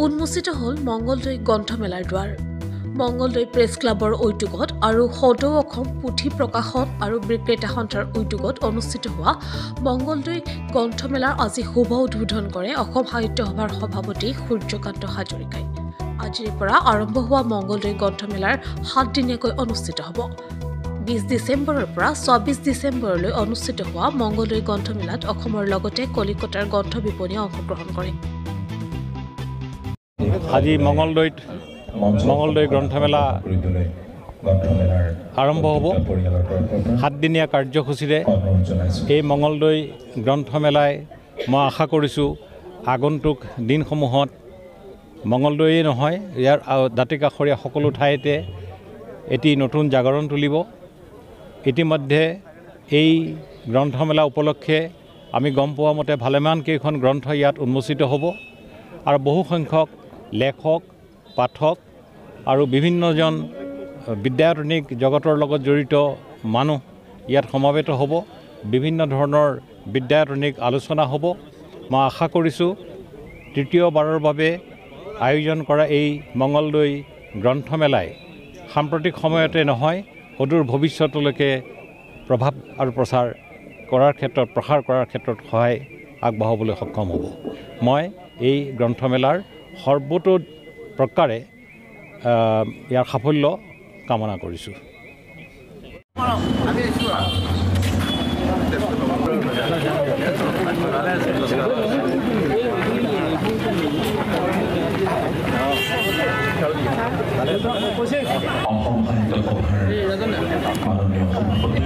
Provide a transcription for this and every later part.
উন্মোচিত হল মঙ্গলদৈ গ্ৰন্থমেলাৰ দ্বাৰ। মঙ্গলদৈ প্ৰেছ ক্লাবৰ উদ্যোগত আৰু সদৌ অসম পুথি প্ৰকাশন আৰু বিক্ৰেতা সন্থাৰ উদ্যোগত অনুষ্ঠিত হোৱা মঙ্গলদৈ গ্ৰন্থমেলাৰ আজি শুভ উদ্বোধন কৰে অসম সাহিত্য সভাৰ সভাপতি সূৰ্যকান্ত হাজৰিকাই। আজিৰ পৰা আৰম্ভ হোৱা মঙ্গলদৈ গ্ৰন্থমেলাৰ 7 দিনীয়াকৈ অনুষ্ঠিত হ'ব। 20 ডিচেম্বৰৰ পৰা 24 ডিচেম্বৰলৈ অনুষ্ঠিত হোৱা মঙ্গলদৈ গ্ৰন্থমেলাত অসমৰ লগতে কলিকতাৰ গ্ৰন্থ বিপণীয়ে অংশগ্ৰহণ কৰে। আজি মঙ্গলদৈ গ্ৰন্থমেলা আৰম্ভ হ'ব। 7 দিনীয়া কাৰ্যসূচীৰে এই মঙ্গলদৈ গ্ৰন্থমেলাই মই আশা কৰিছোঁ আগন্তুক দিনসমূহত মঙ্গলদৈয়ে নহয় ইয়াৰ দাঁতিকাষৰীয়া সকলো ঠাইতে এটি নতুন জাগৰণ তুলিব। ইতিমধ্যে এই গ্ৰন্থমেলা উপলক্ষে আমি গম পোৱা মতে ভালেমান কেইখন গ্ৰন্থ ইয়াত উন্মোচিত হ'ব আৰু বহু সংখ্যক লেখক পাঠক আৰু বিভিন্নজন বিদ্যায়তনিক জগতৰ লগত জড়িত মানুহ ইয়াত সমাবেত হ'ব। বিভিন্ন ধৰণৰ বিদ্যায়তনিক আলোচনা হ'ব। মই আশা কৰিছোঁ তৃতীয়বাৰৰ বাবে আয়োজন কৰা এই মঙ্গলদৈ গ্ৰন্থমেলাই সাম্প্ৰতিক সময়তে নহয় অদূৰ ভৱিষ্যতলৈকে প্ৰভাৱ আৰু প্ৰসাৰ কৰাৰ ক্ষেত্ৰত সহায় আগবঢ়াবলৈ সক্ষম হ'ব। মই এই গ্ৰন্থমেলাৰ সৰ্বতো প্ৰকাৰে ইয়াৰ সাফল্য কামনা কৰিছোঁ। অসম সাহিত্য সভাৰ মাননীয় সভাপতি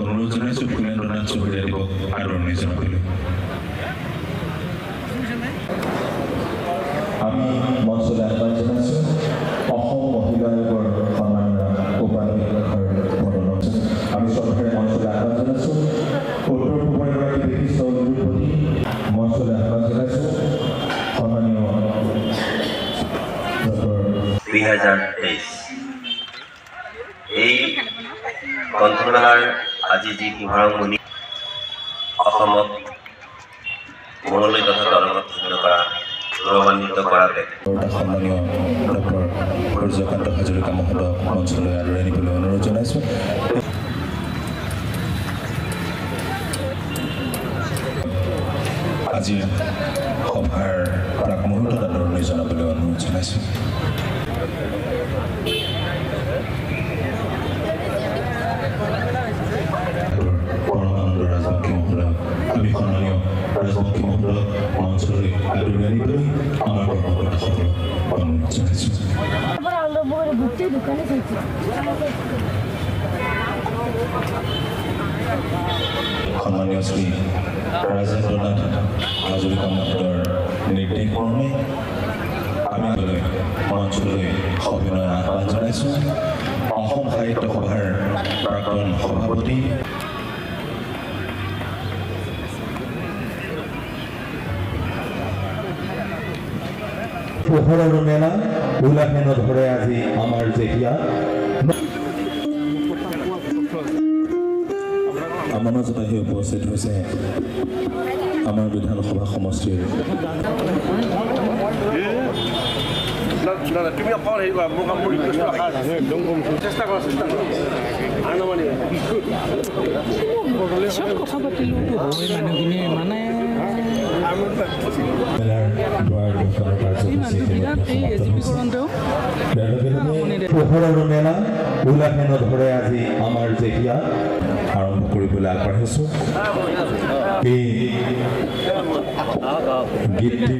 অনুৰোধ জনাইছোঁ ফুলেন্দ্ৰনাথ চৌধুৰীদেৱক আদৰণি জনাবলৈ। আমি মঞ্চলৈ আহ্বান জনাইছোঁ অসম মহিলা আয়োগৰ সন্মানীয় উপাধ্যক্ষৰ মনোনয়ন। আমি চৰকাৰে মঞ্চলৈ আহ্বান জনাইছোঁ উত্তৰ পূবৰ এগৰাকী বিশিষ্ট উদ্যোগপতি মঞ্চলৈ আহ্বান জনাইছোঁ সন্মানীয় 2023 এই গ্ৰন্থমেলাৰ আজি যি শুভাৰম্ভণি অসমক মঙ্গলদৈ তথা দৰঙত ধন্য কৰা গৌৰৱান্বিত কৰাতে সন্মানীয় ডক্টৰ সূৰ্যকান্ত হাজৰিকা মহোদয়ক মঞ্চলৈ আদৰাই নিবলৈ অনুৰোধ জনাইছোঁ। আজিৰ সভাৰ প্ৰাক মুহূৰ্তত আদৰণি জনাবলৈ অনুৰোধ জনাইছোঁ। পৰমানন্দ ৰাজবংশী মহোদয় আমি সন্মানীয় ৰাজবংশী মহোদয়ক মঞ্চলৈ আদৰণি আনিবলৈ আমাৰ কৰ্মকৰ্তাসকলক অনুৰোধ জনাইছোঁ। সন্মানীয় শ্ৰী ৰাজেন্দ্ৰনাথ হাজৰিকা মহোদয়ৰ নিৰ্দেশ মৰ্মে আমি মঞ্চলৈ সবিনয় আহ্বান জনাইছোঁ অসম সাহিত্য সভাৰ প্ৰাক্তন সভাপতি পোহৰৰ মেলা উলাহে নধৰে আজি আমাৰ যেতিয়া আমাৰ মাজত আহি উপস্থিত হৈছে আমাৰ বিধানসভা সমষ্টিৰ তুমি অকল হেৰি কৰা মোৰ কাম কৰি চেষ্টা কৰা কথা পাতিলোঁ মানে পোহৰৰ মেলা উলাহে নধৰে আজি আমাৰ যেতিয়া আৰম্ভ কৰিবলৈ আগবাঢ়িছোঁ এই গীতটি